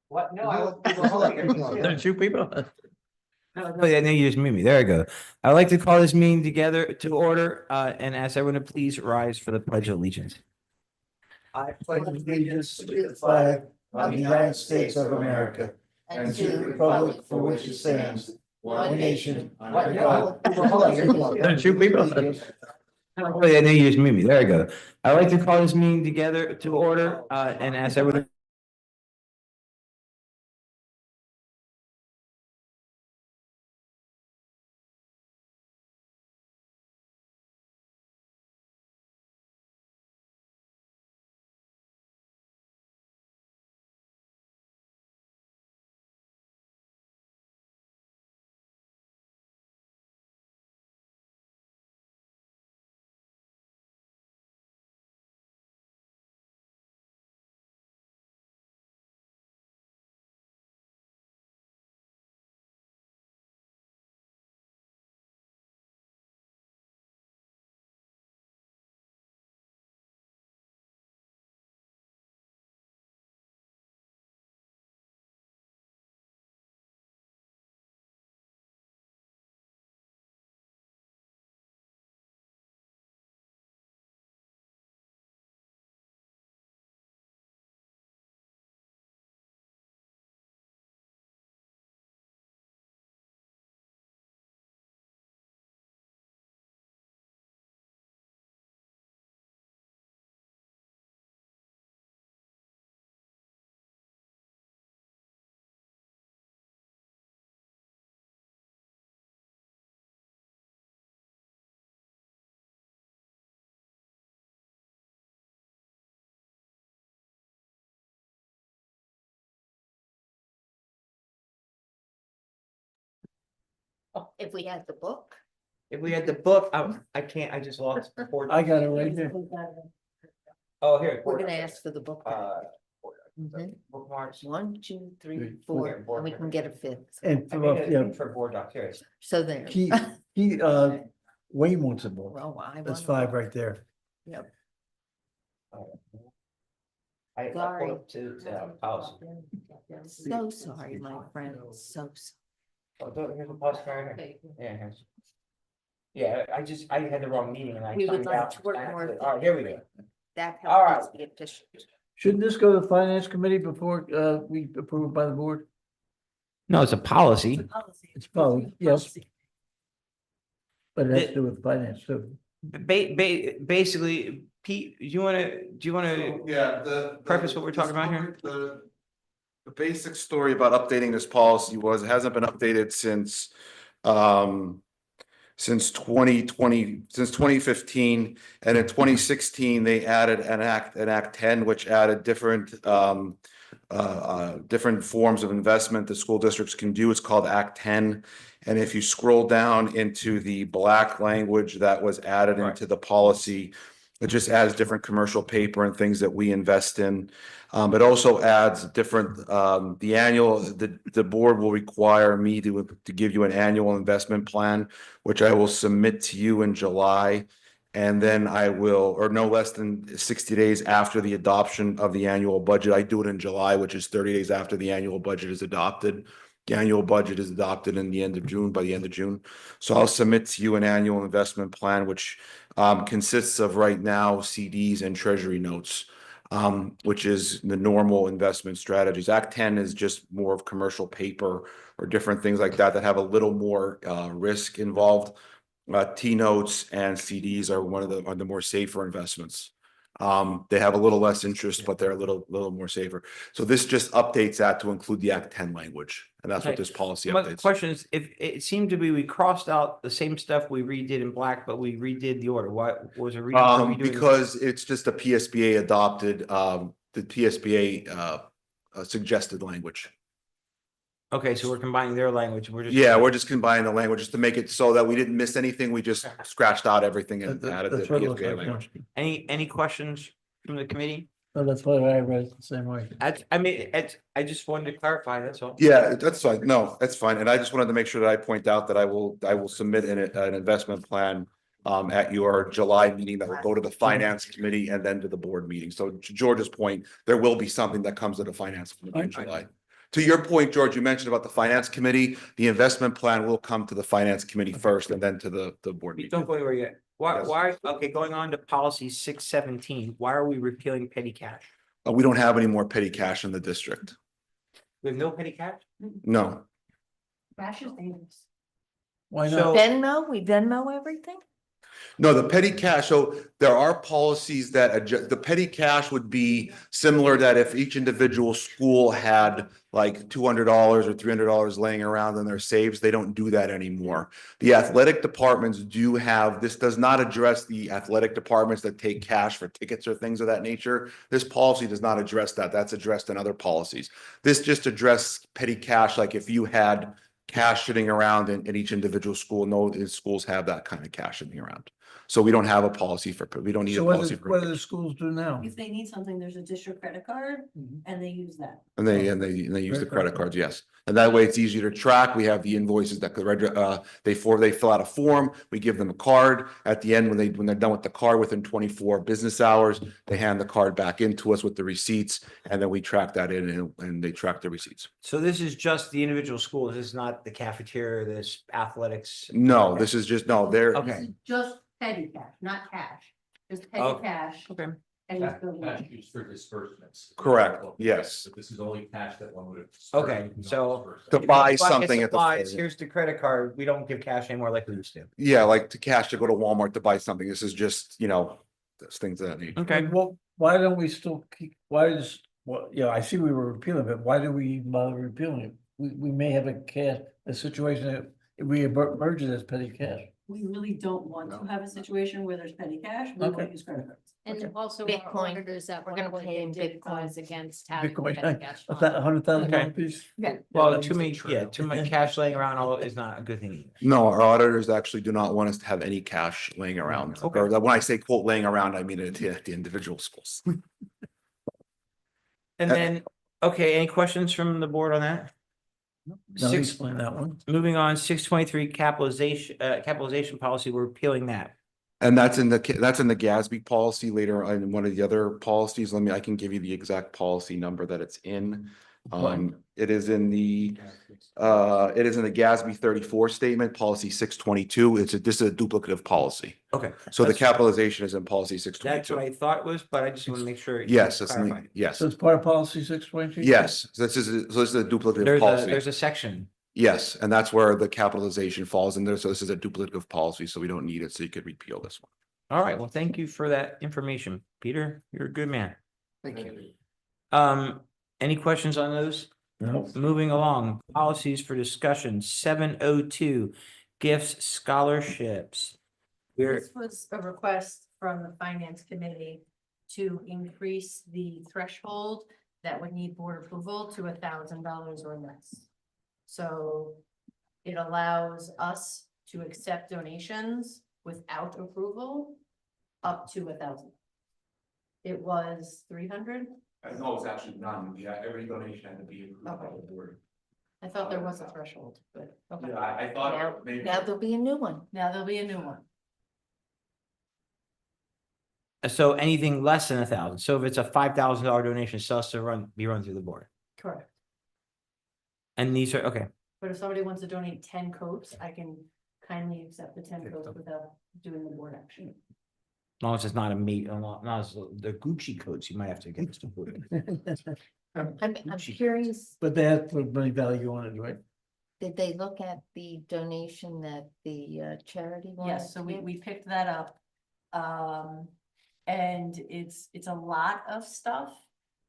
What? No, I was. There are two people. Oh, yeah, no, you just made me. There I go. I'd like to call this meeting together to order, and ask everyone to please rise for the Pledge of Allegiance. I pledge allegiance to the flag of the United States of America and to the republic for which it stands, one nation, under God. There are two people. Oh, yeah, no, you just made me. There I go. I'd like to call this meeting together to order, and ask everyone. If we had the book. If we had the book, I can't, I just lost. I got it right here. Oh, here. We're gonna ask for the book. Mhm. Bookmarks. 1, 2, 3, Three, 4, and we can get a fifth. And I for, made yeah, it for board docs, here it is. So there. Wayne wants a book. Well, I That's want 5 a- right there. Yep. I Sorry. pulled up to the policy. So sorry, my friend, so sorry. Oh, here's the policy right here. Yeah, here's. Yeah, I had the wrong meeting and I. We would signed like out. to work more. All right, here we go. That All helps us be efficient. Shouldn't this go to the finance committee before we approve it by the board? No, it's a policy. It's probably, yes. But it has to do with finance too. Basically, Pete, do you wanna Yeah, preface what we're talking about here? The basic story about updating this policy was it hasn't been updated since 2020, since 2015, and in 2016, they added an Act 10, which added different different forms of investment the school districts can do. It's called Act 10. And if you scroll down into the black language that was added into the policy, it just adds different commercial paper and things that we invest in. It also adds different, the board will require me to give you an annual investment plan, which I will submit to you in July. And then I will, or no less than 60 days after the adoption of the annual budget. I do it in July, which is 30 days after the annual budget is adopted. The annual budget is adopted in the end of June, by the end of June. So I'll submit to you an annual investment plan, which consists of right now CDs and treasury notes, which is the normal investment strategies. Act 10 is just more of commercial paper or different things like that have a little more risk involved. T notes and CDs are one of the more safer investments. They have a little less interest, but they're a little more safer. So this just updates that to include the Act 10 language, and that's what this policy But the updates. question is, if it seemed to be, we crossed out the same stuff we redid in black, but we redid the order. Why was it? Because it's just a PSBA adopted, the PSBA suggested language. Okay, so we're combining their language. Yeah, we're just combining the language just to make it so that we didn't miss anything. We just scratched out everything and added the That's what it looks PSBA like, language. Any questions from the committee? No, that's why I read it the same way. I just wanted to clarify, that's all. Yeah, that's fine. No, that's fine. And I just wanted to make sure that I point out that I will submit an investment plan at your July meeting that will go to the finance committee and then to the board meeting. So to George's point, there will be something that comes to the finance committee in July. To your point, George, you mentioned about the finance committee, the investment plan will come to the finance committee first and then to the board meeting. Don't go anywhere yet. Why, Yes. why, okay, going on to policy 617, why are we repealing petty cash? We don't have any more petty cash in the district. We have no petty cash? No. Cash is dangerous. Why So- not? Venmo, we Venmo everything? No, the petty cash, so there are policies that adjust, the petty cash would be similar that if each individual school had like $200 or $300 laying around in their saves, they don't do that anymore. The athletic departments do have, this does not address the athletic departments that take cash for tickets or things of that nature. This policy does not address that. That's addressed in other policies. This just addresses petty cash, like if you had cash sitting around in each individual school. No, the schools have that kind of cash sitting around. So we don't have a policy for, we don't need So a what policy do the for. schools do now? If they need something, there's a district credit card Mhm. and they use that. And they use the credit cards, yes. And that way it's easier to track. We have the invoices that could they fill out a form, we give them a card. At the end, when they're done with the card within 24 business hours, they hand the card back into us with the receipts, and then we track that in and they track the receipts. So this is just the individual school. This is not the cafeteria, this athletics. No, this is just, no, they're, Okay. This is just petty cash, not cash, just petty Okay. cash. Okay. And it's building. Cash used for disbursements. Correct, yes. But this is only cash that one would have. Okay, so- to buy Bucket something at the. supplies, here's the credit card. We don't give cash anymore like we used to. Yeah, like to cash to go to Walmart to buy something. This is just, those things of that nature. Okay. Well, why don't we still keep, why is, well, I see we were repealing it, why do we bother repealing it? We may have a situation that we emerges as petty cash. We really don't want to have a situation where there's petty cash, we Okay. want to use credit cards. And Okay. also our Bitcoin. auditors at We're one gonna point, pay they in did advise Bitcoin. against having Bitcoin, petty cash. a $100,000 Okay. piece? Well, too much cash laying around all is not a good thing either. No, our auditors actually do not want us to have any cash laying around. Okay. Or when I say quote laying around, I mean at the individual schools. And then, okay, any questions from the board on that? No, Six- explain that one. Moving on, 623 capitalization policy, we're repealing that. And that's in the GASB policy later in one of the other policies. I can give you the exact policy number that it's in. It is in the GASB 34 statement, policy 622. This is a duplicative policy. Okay. So the That's- capitalization is in policy That's what 622. I thought it was, but I just want to make sure. Yes, that's in the- clarified. yes, So it's part of policy 622? yes. So this is a duplicative There's policy. a section. Yes, and that's where the capitalization falls in there. So this is a duplicative policy, so we don't need it. So you could repeal this one. All right, well, thank you for that information. Peter, you're a good man. Thank you. Any questions on those? No. Moving along, policies for discussion, 702, gifts, scholarships. We're, This was a request from the finance committee to increase the threshold that would need board approval to $1,000 or less. So it allows us to accept donations without approval up to 1,000. It was 300. No, it's actually none. Yeah, every donation had to be approved by the board. I thought there was a threshold, but okay. I Now, now there'll be a new one. Now there'll be a new one. so anything less than 1,000. So if it's a $5,000 donation, it still has to be run through the board. Correct. And these are, okay, But if somebody wants to donate 10 coats, I can kindly accept the 10 coats without doing the board action. as long as it's not a meat, not as the Gucci coats, you might have to get this to board. I'm Gucci. curious, But they have to put money value on it, right? did they look at the donation that the charity wanted? Yes, so to we, give? we picked that up. And it's a lot of stuff.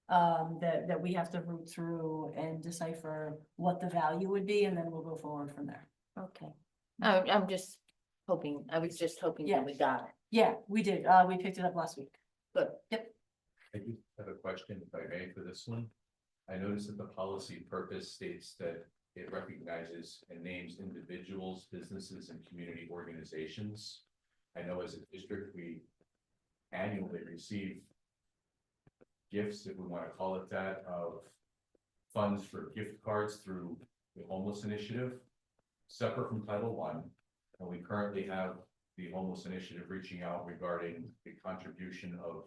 That we have to root through and decipher what the value would be, and then we'll go forward from there. Okay, I'm just hoping, I was just hoping Yeah. that we got it. Yeah, we did. We picked it up last week. Good. Yep. I do have a question, if I may, for this one. I noticed that the policy purpose states that it recognizes and names individuals, businesses, and community organizations. I know as a district, we annually receive gifts, if we want to call it that, of funds for gift cards through the homeless initiative, separate from Title I. And we currently have the homeless initiative reaching out regarding the contribution of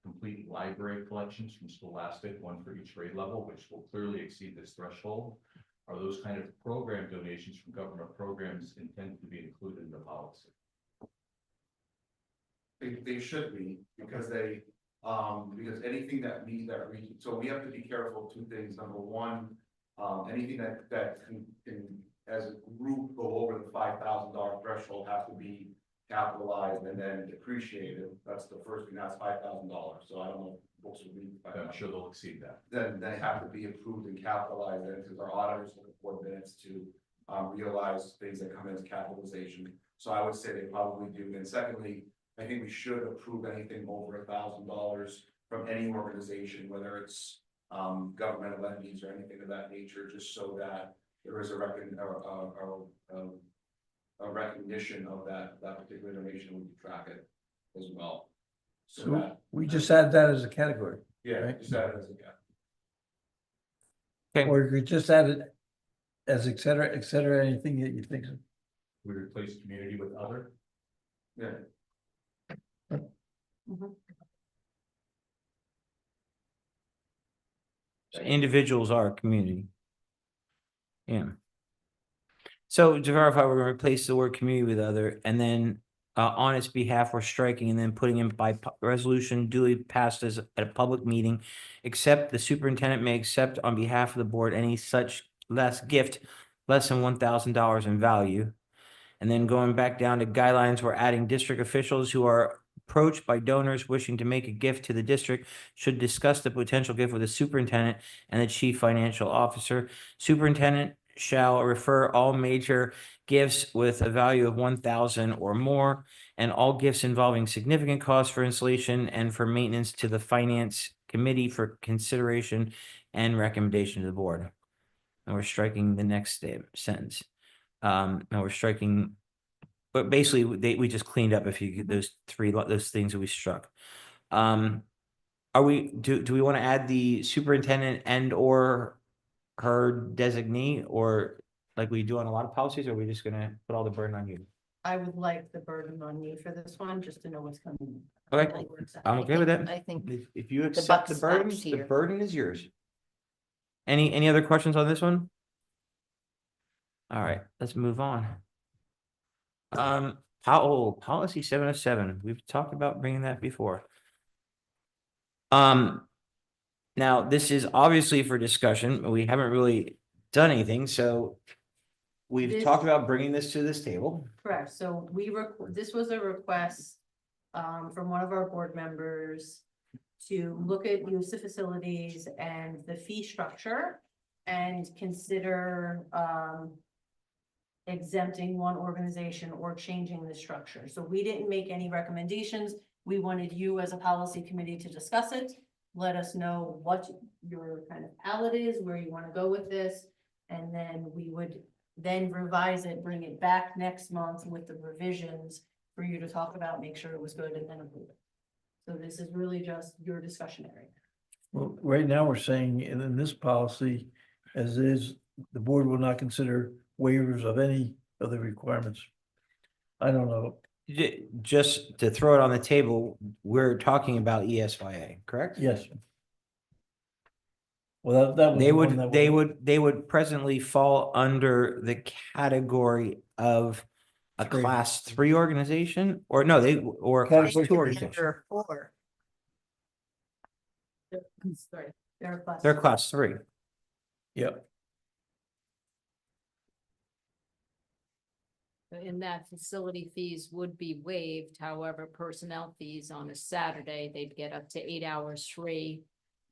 complete library collections from Scholastic, one for each grade level, which will clearly exceed this threshold. Are those kind of program donations from government programs intended to be included in the policy? They should be, because because anything that so we have to be careful of two things. Number one, anything that can, as a group, go over the $5,000 threshold has to be capitalized and then depreciated. That's the first thing, that's $5,000. So I don't know if folks will be. I'm sure they'll exceed that. Then they have to be approved and capitalized, and because our auditors look at 4 minutes to realize things that come in as capitalization. So I would say they probably do. And secondly, I think we should approve anything over $1,000 from any organization, whether it's governmental entities or anything of that nature, just so that there is a recognition of that particular donation. We can track it as well. So So that, we just add that as a category, yeah, right. just add it as a gap. Okay. or you could just add it as et cetera, anything that you think. We replace community with other. Yeah. Individuals are a community. Yeah. So to verify, we're gonna replace the word community with other, and then on its behalf, we're striking and then putting in by resolution duly passed as at a public meeting. Except the superintendent may accept on behalf of the board any such gift less than $1,000 in value. And then going back down to guidelines, we're adding district officials who are approached by donors wishing to make a gift to the district should discuss the potential gift with the superintendent and the chief financial officer. Superintendent shall refer all major gifts with a value of 1,000 or more, and all gifts involving significant costs for installation and for maintenance to the finance committee for consideration and recommendation to the board. And we're striking the next sentence. And we're striking, but basically we just cleaned up those things that we struck. Do we want to add the superintendent and or her designee, or like we do on a lot of policies, or are we just gonna put all the burden on you? I would like the burden on me for this one, just to know what's coming. Okay, I'm okay with that. I think If you buck accept the burden, stops the here. burden is yours. Any other questions on this one? All right, let's move on. Policy 707, we've talked about bringing that before. Now this is obviously for discussion, we haven't really done anything, so we've This- talked about bringing this to this table. Correct, so this was a request from one of our board members to look at use of facilities and the fee structure and consider exempting one organization or changing the structure. So we didn't make any recommendations. We wanted you as a policy committee to discuss it. Let us know what your kind of palette is, where you want to go with this. And then we would then revise it, bring it back next month with the revisions for you to talk about, make sure it was good, and then approve it. So this is really just your discussion area. Well, right now, we're saying in this policy, as is, the board will not consider waivers of any of the requirements. I don't know. Just to throw it on the table, we're talking about ESYA, correct? Yes. Well, that was. They the one that they would presently fall under the category of a Three. class 3 organization, or no, or a class Category 2 three. organization. Under 4. Sorry, they're a plus. They're class 3. Yep. In that, facility fees would be waived, however, personnel fees on a Saturday, they'd get up to 8 hours free.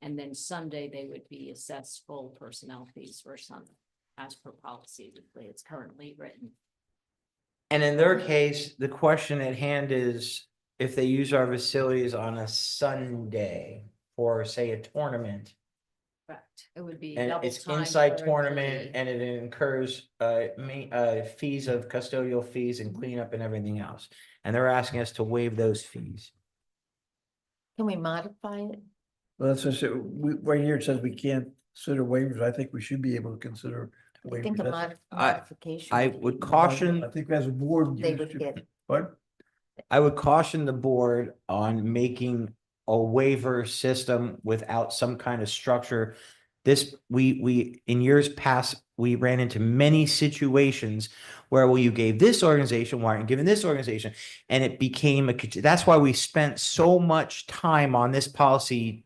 And then Sunday, they would be assessed full personnel fees for Sunday, as per policy, the way it's currently written. And in their case, the question at hand is if they use our facilities on a Sunday for, say, a tournament. Correct. It would be And double it's time inside for tournament employee. and it incurs fees of custodial fees and cleanup and everything else. And they're asking us to waive those fees. Can we modify it? Well, that's what I said, right here, it says we can't consider waivers. I think we should be able to consider. I think a waivers. I- modification. I would would be- caution, I think as a board. They you would should- get, What? I would caution the board on making a waiver system without some kind of structure. This, we, in years past, we ran into many situations where, well, you gave this organization, why aren't you giving this organization? And it became that's why we spent so much time on this policy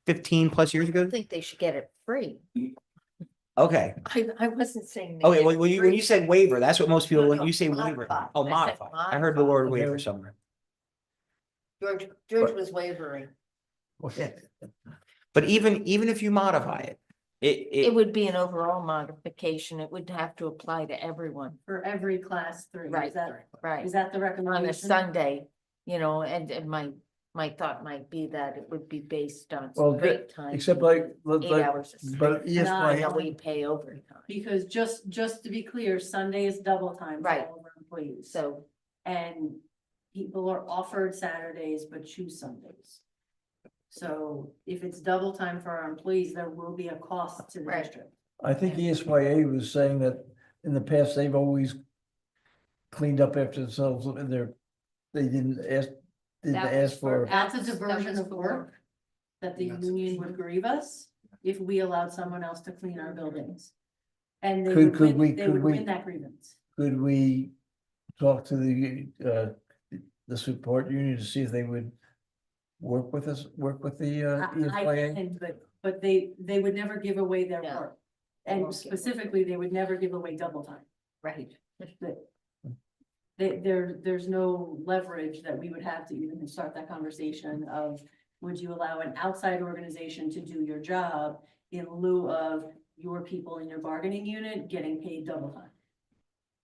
15 plus years I ago. think they should get it free. Okay. I wasn't saying. they Okay, get when it when you free. said waiver, that's what most people, No, when no, you say waiver, modify. oh, I said modify. I heard the word modify. waiver somewhere. George was wavering. But even if you modify it, It would be an overall modification. It would have to apply to everyone. For every class 3, Right, is that, right. is that the On a recommendation? Sunday, and my thought might be that it would be based on Well, straight time. except like, 8 hours. of but straight time, ESY, and we pay overtime. Because just to be clear, Sunday is double time for Right. all of our employees. So, And people are offered Saturdays but choose Sundays. So if it's double time for our employees, there will be a cost to the Right. district. I think ESYA was saying that in the past, they've always cleaned up after themselves and they didn't That was ask for. That's a That diversion was of for- work that the union would grieve us if we allowed someone else to clean our buildings. And they Could would we- win, they could would we- win that grievance. Could we talk to the support union to see if they would work with us, work with the I ESYA? can, but they would never give away their No, work. they And won't give away. specifically, they would never give away double time. right. There's no leverage that we would have to even start that conversation of, would you allow an outside organization to do your job in lieu of your people in your bargaining unit getting paid double time?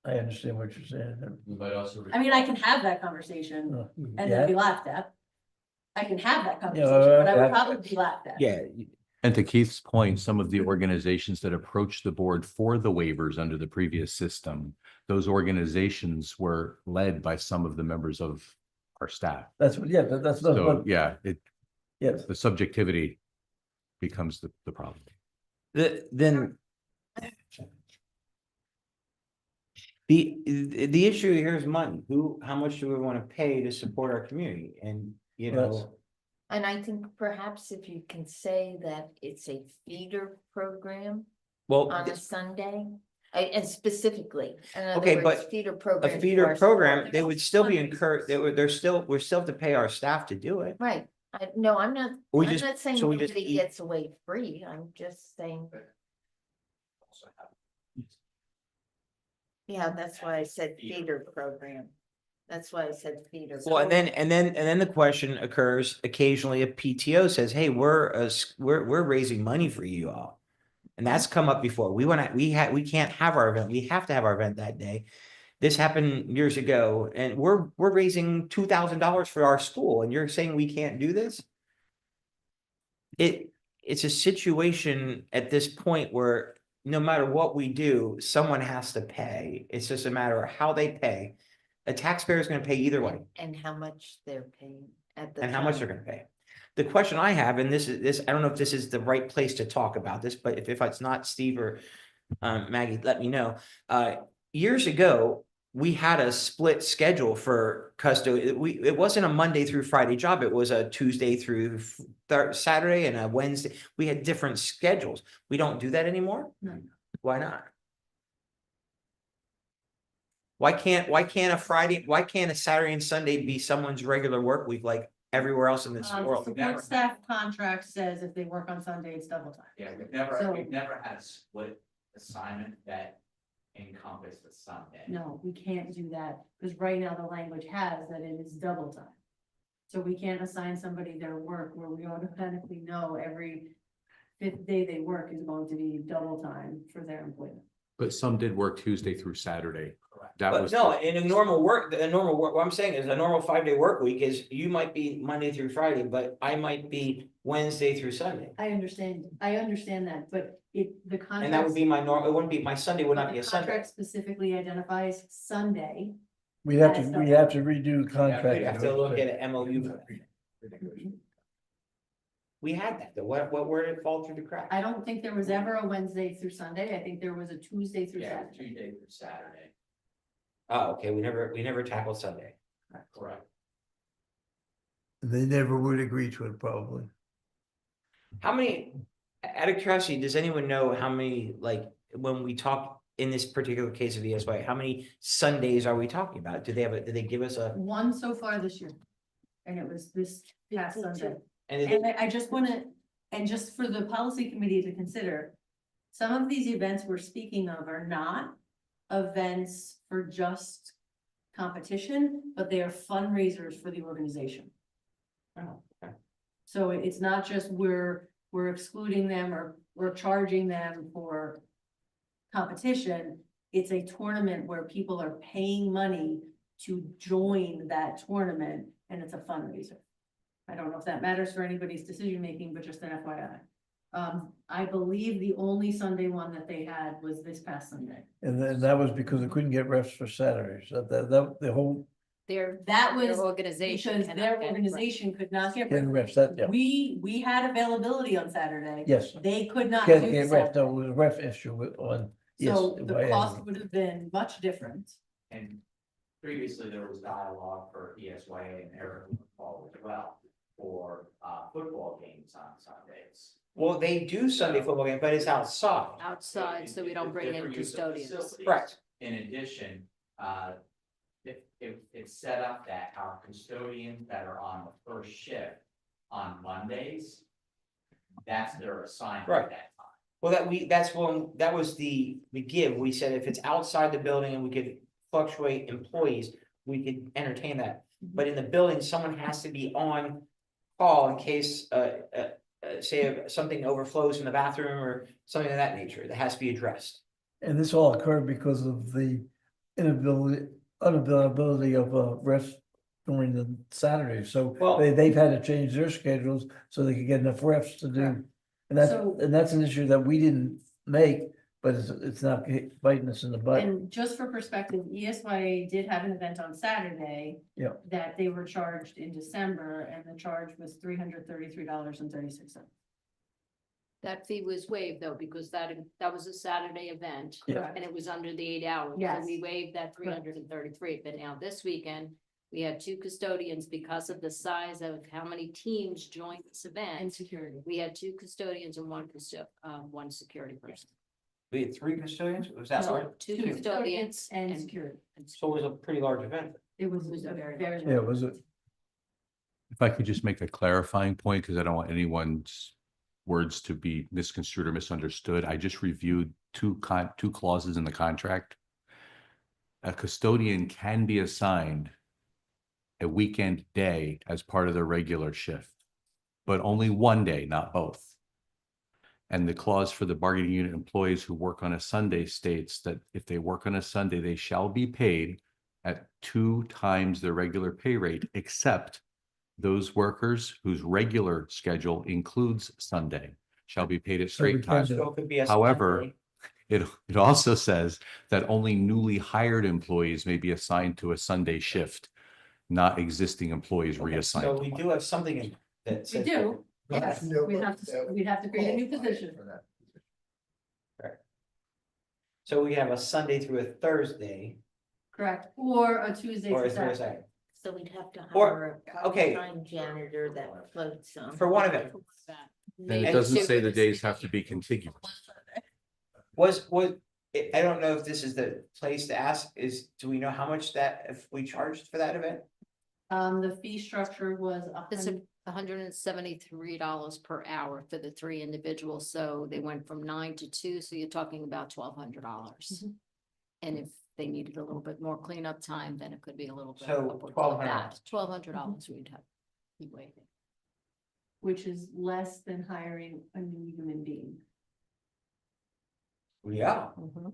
I understand what you're saying. We might also. I mean, I can have that conversation and then be laughed at. I can have that conversation, but I would probably be laughed at. Yeah, And to Keith's point, some of the organizations that approached the board for the waivers under the previous system, those organizations were led by some of the members of our staff. That's, yeah, that's, So, yeah, yes. the subjectivity becomes the problem. then. The issue here is money. How much do we want to pay to support our community? And, you That's- know, And I think perhaps if you can say that it's a feeder program well, on a Sunday, and specifically. in other Okay, words, but Feeder a program. for feeder our program, support. they would still be encouraged, we still have to pay our staff to do it. Right, no, I'm not, We I'm just- not saying so we just nobody eat- gets away free, I'm just saying. Yeah, that's why I said feeder program. That's why I said feeder. Well, and then the question occurs occasionally, if PTO says, hey, we're raising money for you all. And that's come up before. We can't have our event. We have to have our event that day. This happened years ago and we're raising $2,000 for our school and you're saying we can't do this? It's a situation at this point where no matter what we do, someone has to pay. It's just a matter of how they pay. A taxpayer is going to pay either way. And how much they're paying at the And how much they're time. gonna pay. The question I have, and this, I don't know if this is the right place to talk about this, but if it's not, Steve or Maggie, let me know. Years ago, we had a split schedule for custody. It wasn't a Monday through Friday job. It was a Tuesday through Saturday and a Wednesday. We had different schedules. We don't do that anymore? No. Why not? Why can't a Saturday and Sunday be someone's regular work week like everywhere else in this world? Support staff contract says if they work on Sunday, it's double time. Yeah, So- we've never had a split assignment that encompassed the Sunday. No, we can't do that, because right now the language has that it is double time. So we can't assign somebody their work where we automatically know every fifth day they work is going to be double time for their employment. But some did work Tuesday through Saturday. Correct. That But was. no, in a normal work, what I'm saying is a normal 5-day work week is you might be Monday through Friday, but I might be Wednesday through Sunday. I understand that, but the contract. And that would be my it wouldn't be, my Sunday would not be a The Sunday. contract specifically identifies Sunday. We have to redo the contract. We have to look at an MOU for that. We had that, though. Where did it fall through the cracks? I don't think there was ever a Wednesday through Sunday. I think there was a Tuesday through Yeah, Saturday. Tuesday through Saturday, Oh, okay, we never tackled Sunday. correct. They never would agree to it, probably. How many, out of curiosity, does anyone know how many, like, when we talk in this particular case of ESY, how many Sundays are we talking about? Do they have did they give us a? One so far this year. And it was this past Sunday. And And I just wanna, and just for the policy committee to consider, some of these events we're speaking of are not events for just competition, but they are fundraisers for the organization. Oh, okay. So it's not just we're excluding them or we're charging them for competition. It's a tournament where people are paying money to join that tournament, and it's a fundraiser. I don't know if that matters for anybody's decision making, but just an FYI. I believe the only Sunday one that they had was this past Sunday. And then that was because they couldn't get refs for Saturdays. The whole That was Their organization. because cannot their get- organization could not get. getting refs, that, yeah, We had availability on Saturday. yes. They could not. do Can't get ref, Saturday. no, it was a ref issue on, yes. So the by cost any- would have been much different. And previously, there was dialogue for ESYA and Eric Paul as well for football games on Sundays. Well, they do Sunday football game, but it's outside. Outside, so we don't bring in Different use of custodians. facilities. Correct. In addition, if it's set up that our custodians that are on the first shift on Mondays, that's their assignment Right. at that time. Well, that's when, that was the give. We said if it's outside the building and we could fluctuate employees, we could entertain that. But in the building, someone has to be on call in case, say if something overflows in the bathroom or something of that nature, that has to be addressed. And this all occurred because of the unavailability of refs during the Saturdays, so Well- they've had to change their schedules so they could get enough refs to do. So- And that's an issue that we didn't make, but it's not biting us in the butt. And just for perspective, ESYA did have an event on Saturday. Yeah. That they were charged in December, and the charge was $333.36. That fee was waived though, because that was a Saturday event. Yeah. And it was under the 8 hours. Yes. So we waived that 333, but now this weekend, we had 2 custodians because of the size of how many teams joined this And event. security. We had 2 custodians and one security person. We had 3 custodians, was that So right? 2 Two custodians and and. security. So it was a pretty large event. It was It was a very very. Yeah, was it? If I could just make a clarifying point, because I don't want anyone's words to be misconstrued or misunderstood. I just reviewed two clauses in the contract. A custodian can be assigned a weekend day as part of their regular shift, but only one day, not both. And the clause for the bargaining unit employees who work on a Sunday states that if they work on a Sunday, they shall be paid at 2 times their regular pay rate, except those workers whose regular schedule includes Sunday shall be paid at straight time. So it could be a. However, Sunday. It also says that only newly hired employees may be assigned to a Sunday shift, not existing employees Okay, reassigned. So to we one. do have something in that We says. do, yes, No, we'd have to create a new position. So we have a Sunday through a Thursday Correct, or a Tuesday or to a Saturday. Thursday. So we'd have to Or- hire a okay. part-time janitor that floats on. For one of it. And it And doesn't so- say the days have to be contiguous. I don't know if this is the place to ask do we know how much that, if we charged for that event? The fee structure was It's $173 per hour for the 3 individuals, so they went from 9 to 2, so you're talking about $1,200. Mhm. And if they needed a little bit more cleanup time, then it could be a little bit. So upwards of $1,200. that. $1,200 we'd have. be waiving. which is less than hiring a new human being. Yeah. Mhm.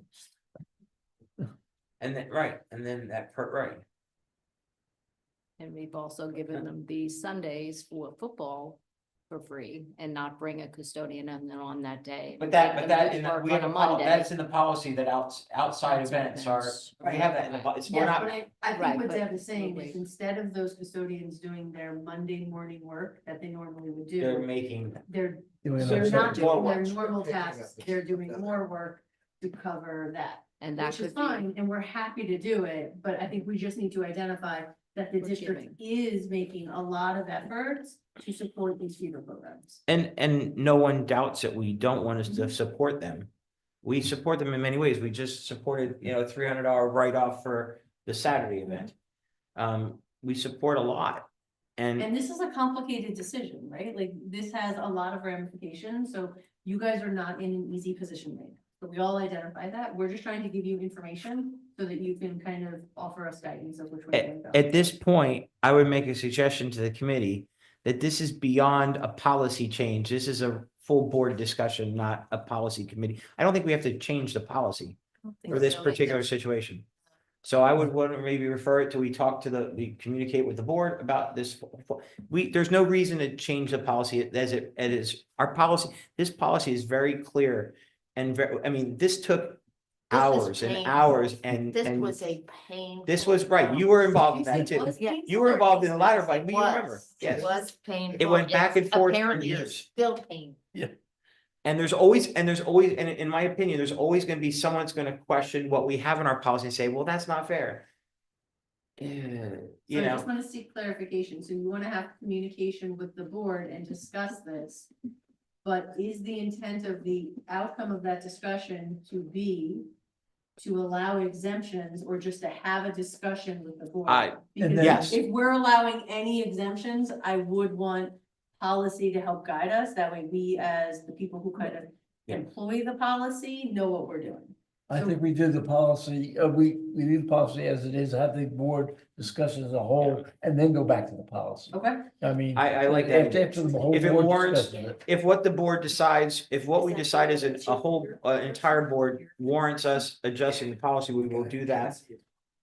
And then, right, and then right. And we've also given them the Sundays for football for free and not bring a custodian on that day. But Make that, them work we on have a Monday, Monday. that's in the policy that outside events are, we have that in the, it's, we're Yes, not. but I think Right, what but Deb is saying we'll is wait. instead of those custodians doing their Monday morning work that they normally would They're do, making, they're Doing They're it not on doing More their work. normal tasks, they're doing more work to cover that, And that which is could be, fine, and we're happy to do it, but I think we just need to identify that the We're district is making a lot of efforts to support these feeder programs. And no one doubts that we don't want us to support them. We support them in many ways. We just supported, $300 write-off for the Saturday event. We support a lot. And this is a complicated decision, right? Like, this has a lot of ramifications, so you guys are not in an easy position right now. So we all identify that. We're just trying to give you information so that you can kind of offer us guidance of which way to go. At this point, I would make a suggestion to the committee that this is beyond a policy change. This is a full board discussion, not a policy committee. I don't think we have to change the policy for this particular situation. So I would want to maybe refer it to, we communicate with the board about this. There's no reason to change the policy as it is. Our policy, this policy is very clear. And this took This was hours and painful. hours and. This was a pain. This was right. You were involved in that too. Yeah. You were involved in the latter fight. You remember. It Yes. was painful. It went back and It's forth for apparently years. Still painful. And there's always, and in my opinion, there's always gonna be someone that's gonna question what we have in our policy and say, well, that's not fair. So I just want to seek clarification. So you want to have communication with the board and discuss this. But is the intent of the outcome of that discussion to allow exemptions or just to have a discussion with the board? Because yes. if we're allowing any exemptions, I would want policy to help guide us. That way we, as the people who kind of Yeah. employ the policy, know what we're doing. I think we do the policy, we do the policy as it is, have the board discuss it as a whole, and then go back to the policy. Okay? I mean. I like that. After the whole If it board warrants- discusses it. If what the board decides, if what we decide as a whole, entire board warrants us adjusting the policy, we will do that.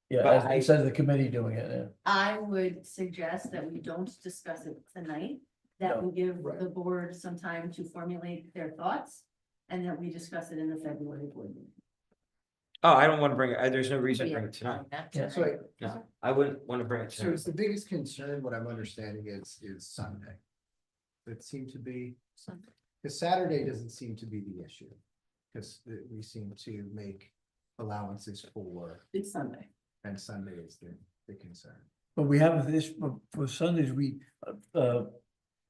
Yeah, but as instead of the committee doing it, yeah. I would suggest that we don't discuss it tonight, that No, we give right. the board some time to formulate their thoughts, and that we discuss it in the February board meeting. Oh, I don't want to bring it, there's no reason to bring it tonight. Yeah. So, No, I wouldn't want to bring it so tonight. is the biggest concern, what I'm understanding is Sunday. It seemed to be, because Saturday doesn't seem to be the issue. Because we seem to make allowances for, It's Sunday. and Sunday is the concern. But we have this, for Sundays,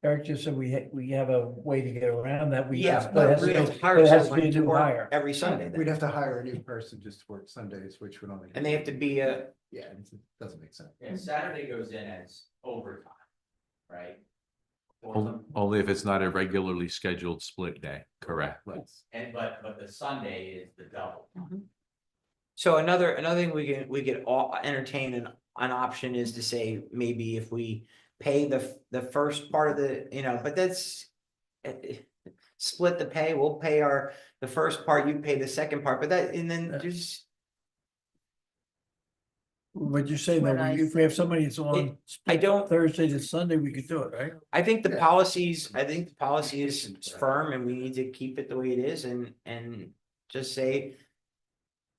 Eric just said we have a way to get around that. Yeah, but it has we to don't be- hire but it has to be someone a to new work hire. every Sunday We'd then. have to hire a new person just to work Sundays, which would only. And they have to be Yeah, it doesn't make sense. And Saturday goes in as overtime, right? For some- Only if it's not a regularly scheduled split day, correct? And but the Sunday is the double. So another thing we could all entertain an option is to say, maybe if we pay the first part of but that's. Split the pay, we'll pay the first part, you pay the second part, but and then there's. What you're saying, though, What I if we have somebody that's on I don't, Thursday to Sunday, we could do it, right? I think the Yeah. I think the policy is firm and we need to keep it the way it is and just say.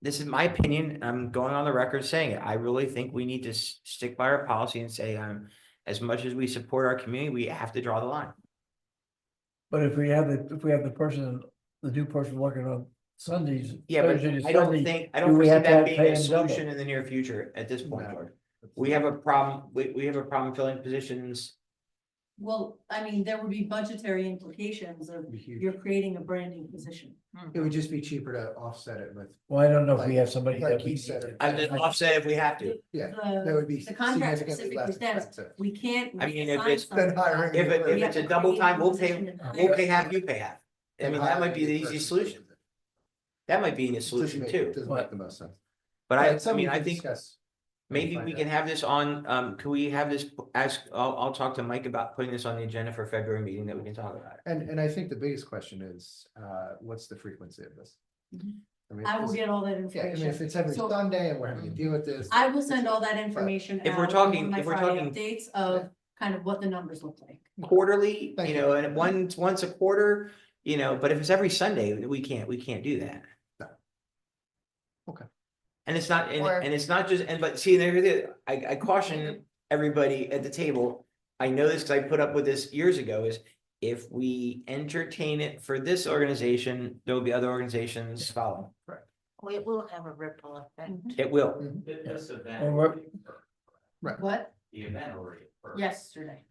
This is my opinion, I'm going on the record saying it, I really think we need to stick by our policy and say, as much as we support our community, we have to draw the line. But if we have the new person working on Sundays. Yeah, but Thursday to I don't Sunday, think, I do don't we foresee have to that have being pay a them double? solution in the near future at this point, No. Lord. We have a problem, we have a problem filling positions. Well, I mean, there would be budgetary implications of It'd be huge. you're creating a brand new position. It would just be cheaper to offset it with, Well, I don't know if we have somebody like that we. he said. I just offset if we have to. Yeah, that would be The contract significantly specifically less says, expensive. we can't. I mean, if assign it's- somebody Then hiring If a it- We if have it's a to double create time, we'll position pay, and hire we'll pay half, you pay half. I Then mean, that might be the hiring a easy person. solution. That might be a Doesn't solution make- too. Doesn't make the most sense. But Yeah, I it's something mean, we I can think discuss. maybe find we out. can have this on, can we have this I'll talk to Mike about putting this on the agenda for February meeting that we can talk about it. And I think the biggest question is, what's the frequency of this? Mhm. mean, I will is- get all that Yeah, I mean, if information. it's every So- Sunday and we're having to deal with this. I will send all that information If we're out talking- on my if we're Friday talking- updates of kind of what the numbers look like. Quarterly, Thank you you. know, and once a quarter, but if it's every Sunday, we can't do that. No. Okay. And it's not, Or- and it's not just, but see, I caution everybody at the table. I know this because I put up with this years ago, is if we entertain it for this organization, there will be other organizations following. It will have a ripple effect. It will. Mhm. This Well, event. we're- will be for What? The event already occurred. Yesterday.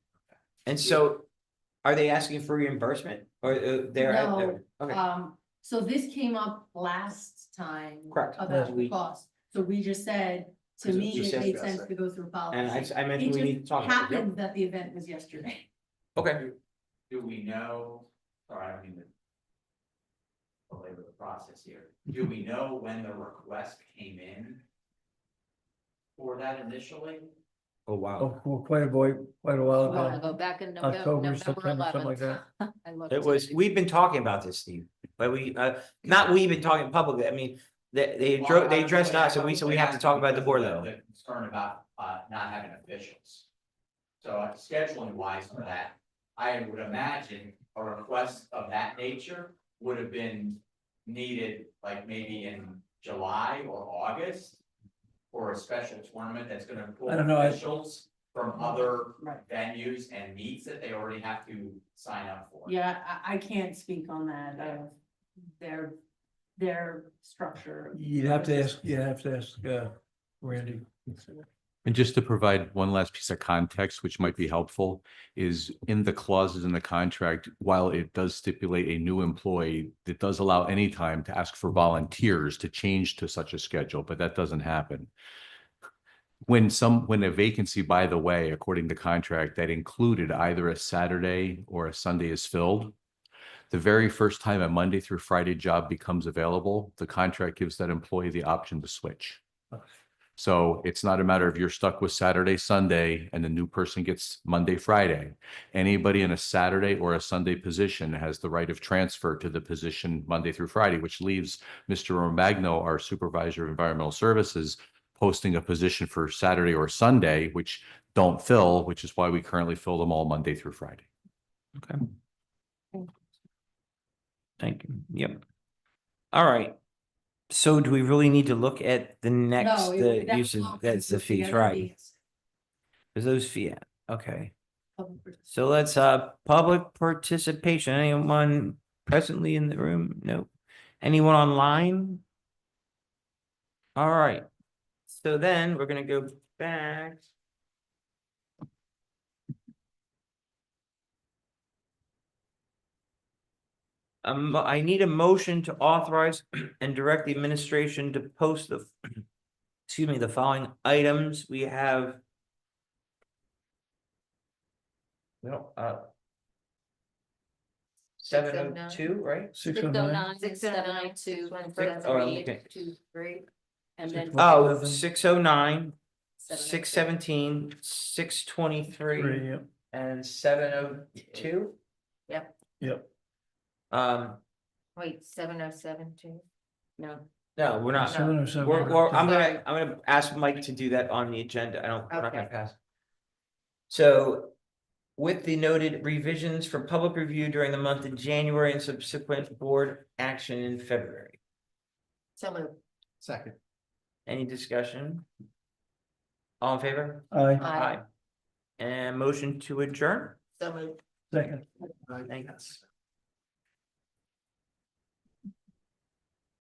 And so are they asking for reimbursement or they're at No, their, okay, so this came up last time. Correct. About the We- cost, so we just said, to Because me, we it said- made sense to go through and policy. I mentioned we It need to just talk about it. Yep. happened that the event was yesterday. Okay, Do we know, sorry, I don't mean to belabor the process here. Do we know when the request came in for that initially? oh, wow. Quite a while Well, I go back in November, October, November September, something like 11th. I looked. It was, we've been talking about this, Steve, but we, not we've been talking publicly, I mean, they addressed us and we said we have to talk about the board level. The concern about, not having officials. So scheduling wise for that, I would imagine a request of that nature would have been needed like maybe in July or August. For a special tournament that's gonna pull I don't know, officials from other Right. venues and meets that they already have to sign up for. Yeah, I can't speak on that, their structure. You'd have to ask, Randy. And just to provide one last piece of context, which might be helpful, is in the clauses in the contract, while it does stipulate a new employee, it does allow any time to ask for volunteers to change to such a schedule, but that doesn't happen. When a vacancy, by the way, according to contract, that included either a Saturday or a Sunday is filled, the very first time a Monday through Friday job becomes available, the contract gives that employee the option to switch. So it's not a matter of you're stuck with Saturday, Sunday, and the new person gets Monday, Friday. Anybody in a Saturday or a Sunday position has the right of transfer to the position Monday through Friday, which leaves Mr. Romagno, our supervisor of environmental services, posting a position for Saturday or Sunday, which don't fill, which is why we currently fill them all Monday through Friday. Okay. Thank you, yep. All right. So do we really need to look at the next, No, the that's use of, all that's the fees, together, right? fees. Is those fee, okay. So let's, public participation, anyone presently in the room? Nope. Anyone online? All right. So then we're gonna go back. I need a motion to authorize and direct the administration to post the, excuse me, the following items. We have. No, 702, right? 609, 609, 702, Oh, okay. 3, and then. Oh, 609, 702. 617, 623, Yep. and 702. Yep, wait, 707 too? No, No, we're not. 707. I'm gonna ask Mike to do that on the agenda. We're not gonna Okay. pass. So with the noted revisions for public review during the month of January and subsequent board action in February. So moved. Second. Any discussion? All in favor? Aye. Aye. And motion to adjourn? So moved. Second. Thanks.